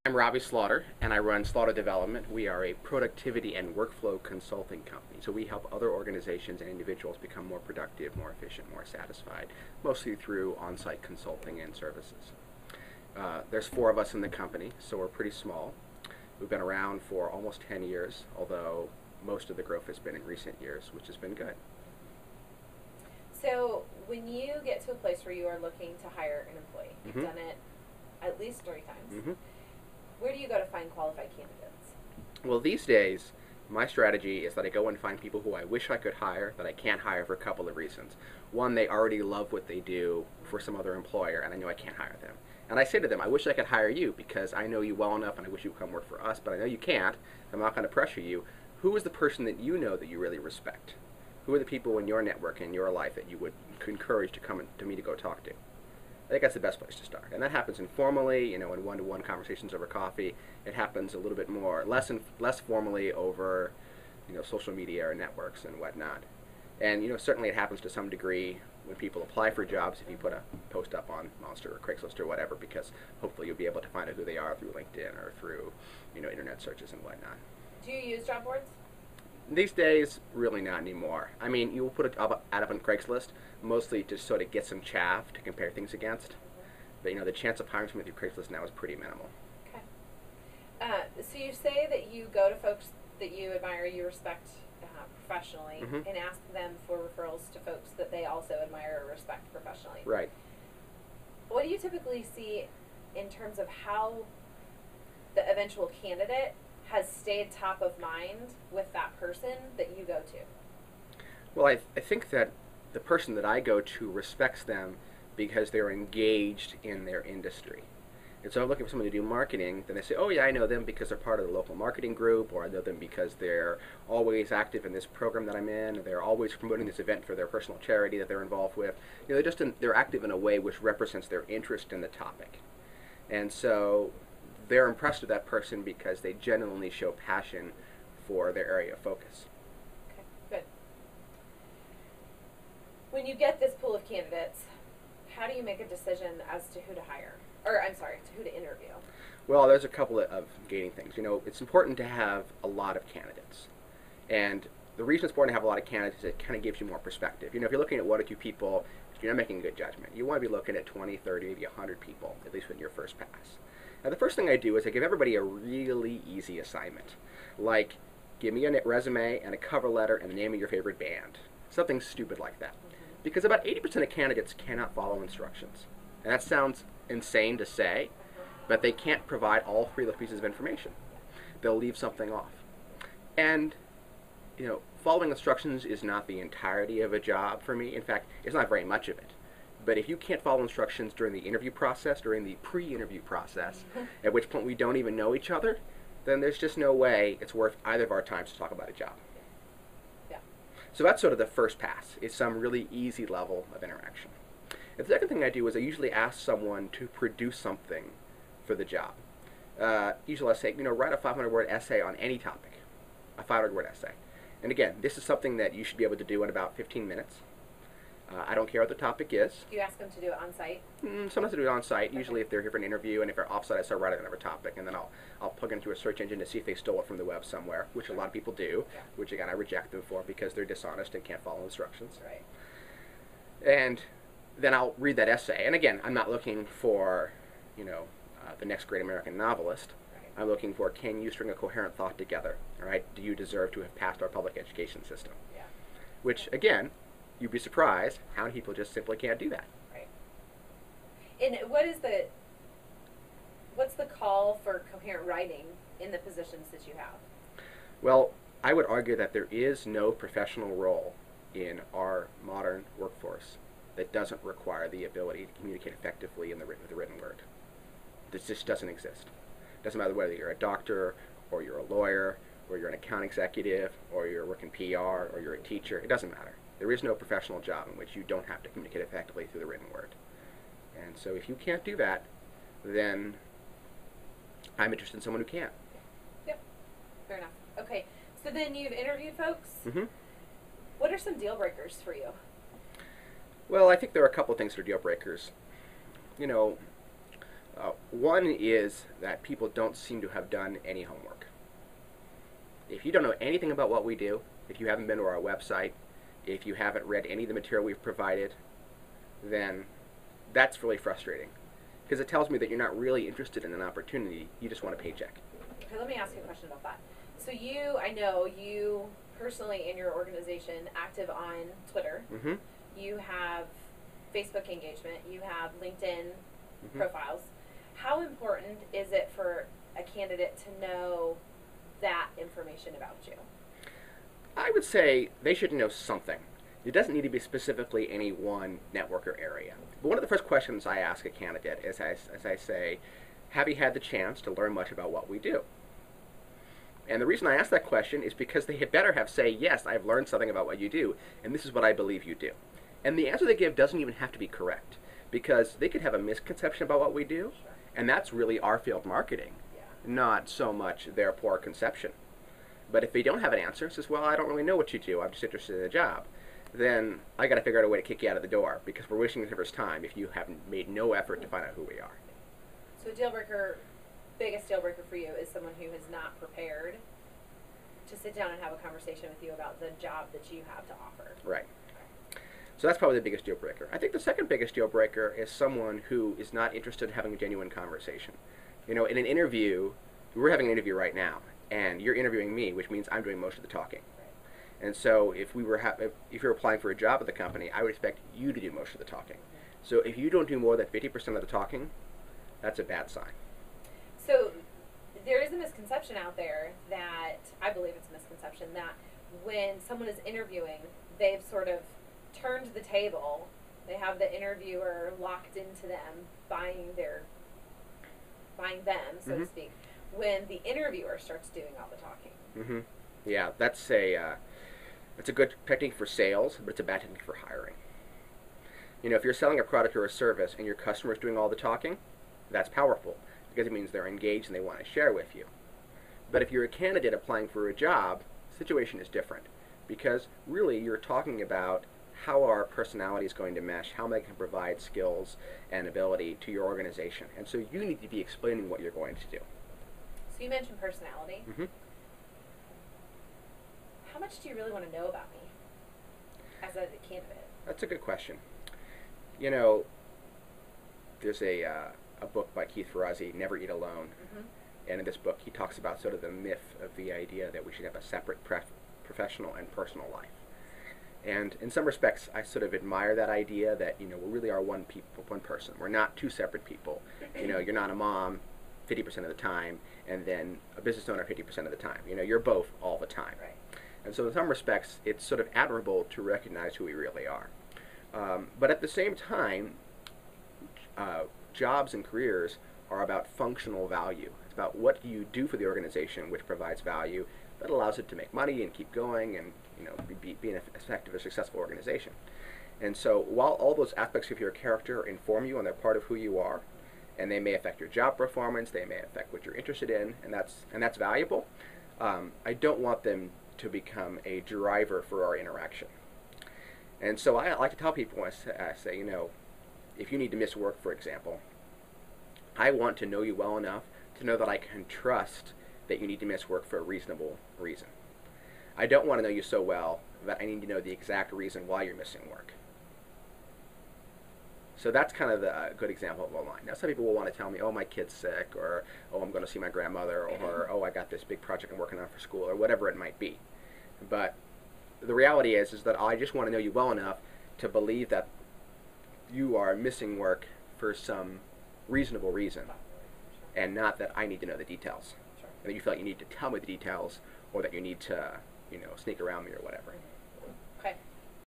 I'm Robby Slaughter, and I run Slaughter Development. We are a productivity and workflow consulting company. So we help other organizations and individuals become more productive, more efficient, more satisfied, mostly through on-site consulting and services. There's 4 of us in the company, so we're pretty small. We've been around for almost 10 years, although most of the growth has been in recent years, which has been good. So when you get to a place where you are looking to hire an employee, you've Mhm. done it at least 3 times. Mm-hmm. Where do you go to find qualified candidates? Well, these days, my strategy is that I go and find people who I wish I could hire, that I can't hire for a couple of reasons. One, they already love what they do for some other employer, and I know I can't hire them. And I say to them, I wish I could hire you because I know you well enough and I wish you would come work for us, but I know you can't. I'm not going to pressure you. Who is the person that you know that you really respect? Who are the people in your network, in your life, that you would encourage to come to me to go talk to? I think that's the best place to start. And that happens informally, in one-to-one conversations over coffee. It happens a little bit more, less formally over, social media or networks and whatnot. And, certainly it happens to some degree when people apply for jobs if you put a post up on Monster or Craigslist or whatever, because hopefully you'll be able to find out who they are through LinkedIn or through, internet searches and whatnot. Do you use job boards? These days, really not anymore. I mean, you'll put it up, ad up on Craigslist, mostly to sort of get some chaff to compare things against. But, the chance of hiring someone through Craigslist now is pretty minimal. Okay. So you say that you go to folks that you admire, you respect professionally, Mhm. and ask them for referrals to folks that they also admire or respect professionally. Right. What do you typically see in terms of how the eventual candidate has stayed top of mind with that person that you go to? Well, I think that the person that I go to respects them because they're engaged in their industry. And so I'm looking for someone to do marketing, then I say, oh yeah, I know them because they're part of the local marketing group, or I know them because they're always active in this program that I'm in, or they're always promoting this event for their personal charity that they're involved with. They're active in a way which represents their interest in the topic. And so they're impressed with that person because they genuinely show passion for their area of focus. Okay, good. When you get this pool of candidates, how do you make a decision as to who to hire? Or, I'm sorry, to who to interview? Well, there's a couple of gating things. It's important to have a lot of candidates. And the reason it's important to have a lot of candidates is it kind of gives you more perspective. If you're looking at 1 or 2 people, you're not making a good judgment. You want to be looking at 20, 30, maybe 100 people, at least in your first pass. Now, the first thing I do is I give everybody a really easy assignment. Like, give me a resume and a cover letter and the name of your favorite band. Something stupid like that. Because about 80% of candidates cannot follow instructions. And that sounds insane to say, but they can't provide all 3 of those pieces of information. They'll leave something off. And, following instructions is not the entirety of a job for me. In fact, it's not very much of it. But if you can't follow instructions during the interview process, during the pre-interview process, at which point we don't even know each other, then there's just no way it's worth either of our times to talk about a job. Yeah. So that's sort of the first pass. It's some really easy level of interaction. And the second thing I do is I usually ask someone to produce something for the job. Usually I say, write a 500-word essay on any topic, a 500-word essay. And again, this is something that you should be able to do in about 15 minutes. I don't care what the topic is. Do you ask them to do it on site? Sometimes I do it on site. Okay. Usually if they're here for an interview, and if they're off site, I start writing another topic, and then I'll plug it into a search engine to see if they stole it from the web somewhere, which a lot of people do, Yeah. which again I reject them for because they're dishonest and can't follow instructions. Right. And then I'll read that essay. And again, I'm not looking for, the next great American novelist. Right. I'm looking for, can you string a coherent thought together? All right? Do you deserve to have passed our public education system? Yeah. Which, again, you'd be surprised how many people just simply can't do that. Right. And what's the call for coherent writing in the positions that you have? Well, I would argue that there is no professional role in our modern workforce that doesn't require the ability to communicate effectively with the written word. This just doesn't exist. It doesn't matter whether you're a doctor, or you're a lawyer, or you're an account executive, or you're working PR, or you're a teacher. It doesn't matter. There is no professional job in which you don't have to communicate effectively through the written word. And so if you can't do that, then I'm interested in someone who can. Yep. Fair enough. Okay. So then you've interviewed folks. Mm-hmm. What are some deal breakers for you? Well, I think there are a couple of things that are deal breakers. One is that people don't seem to have done any homework. If you don't know anything about what we do, if you haven't been to our website, if you haven't read any of the material we've provided, then that's really frustrating, because it tells me that you're not really interested in an opportunity, you just want a paycheck. Okay, let me ask you a question about that. So I know you personally in your organization active on Twitter. Mm-hmm. You have Facebook engagement. You have LinkedIn Mm-hmm. profiles. How important is it for a candidate to know that information about you? I would say they should know something. It doesn't need to be specifically any one network or area. But one of the first questions I ask a candidate is, as I say, have you had the chance to learn much about what we do? And the reason I ask that question is because they had better have say, yes, I've learned something about what you do, and this is what I believe you do. And the answer they give doesn't even have to be correct, because they could have a misconception about what we do, Sure. and that's really our field marketing, Yeah. not so much their poor conception. But if they don't have an answer, says, well, I don't really know what you do, I'm just interested in the job, then I got to figure out a way to kick you out of the door, because we're wasting the everyone's time if you haven't made no effort to find out who we are. So biggest deal breaker for you is someone who is not prepared to sit down and have a conversation with you about the job that you have to offer. Right. So that's probably the biggest deal breaker. I think the second biggest deal breaker is someone who is not interested in having a genuine conversation. In an interview, we're having an interview right now, and you're interviewing me, which means I'm doing most of the talking. Right. And so if you're applying for a job at the company, I would expect you to do most of the talking. Mm-hmm. So if you don't do more than 50% of the talking, that's a bad sign. So there is a misconception out there that, I believe it's a misconception, that when someone is interviewing, they've sort of turned the table. They have the interviewer locked into them, buying them, so Mm-hmm. to speak, when the interviewer starts doing all the talking. Mm-hmm. Yeah, that's a good technique for sales, but it's a bad technique for hiring. If you're selling a product or a service and your customer is doing all the talking, that's powerful, because it means they're engaged and they want to share with you. But if you're a candidate applying for a job, the situation is different, because really you're talking about how our personality is going to mesh, how they can provide skills and ability to your organization. And so you need to be explaining what you're going to do. So you mentioned personality. Mm-hmm. How much do you really want to know about me as a candidate? That's a good question. There's a book by Keith Ferrazzi, Never Eat Alone. Mm-hmm. And in this book, he talks about sort of the myth of the idea that we should have a separate professional and personal life. And in some respects, I sort of admire that idea that, we really are one person. We're not two separate people. You're not a mom 50% of the time, and then a business owner 50% of the time. You're both all the time. Right. And so in some respects, it's sort of admirable to recognize who we really are. But at the same time, jobs and careers are about functional value. It's about what you do for the organization which provides value that allows it to make money and keep going and be an effective or successful organization. And so while all those aspects of your character inform you and they're part of who you are, and they may affect your job performance, they may affect what you're interested in, and that's valuable, I don't want them to become a driver for our interaction. And so I like to tell people, I say, if you need to miss work, for example, I want to know you well enough to know that I can trust that you need to miss work for a reasonable reason. I don't want to know you so well that I need to know the exact reason why you're missing work. So that's kind of a good example of a line. Now, some people will want to tell me, oh, my kid's sick, or oh, I'm going to see my grandmother, or oh, I got this big project I'm working on for school, or whatever it might be. But the reality is that I just want to know you well enough to believe that you are missing work for some reasonable reason, and not that I need to know the details. Sure. And that you feel like you need to tell me the details, or that you need to, sneak around me or whatever. Mm-hmm.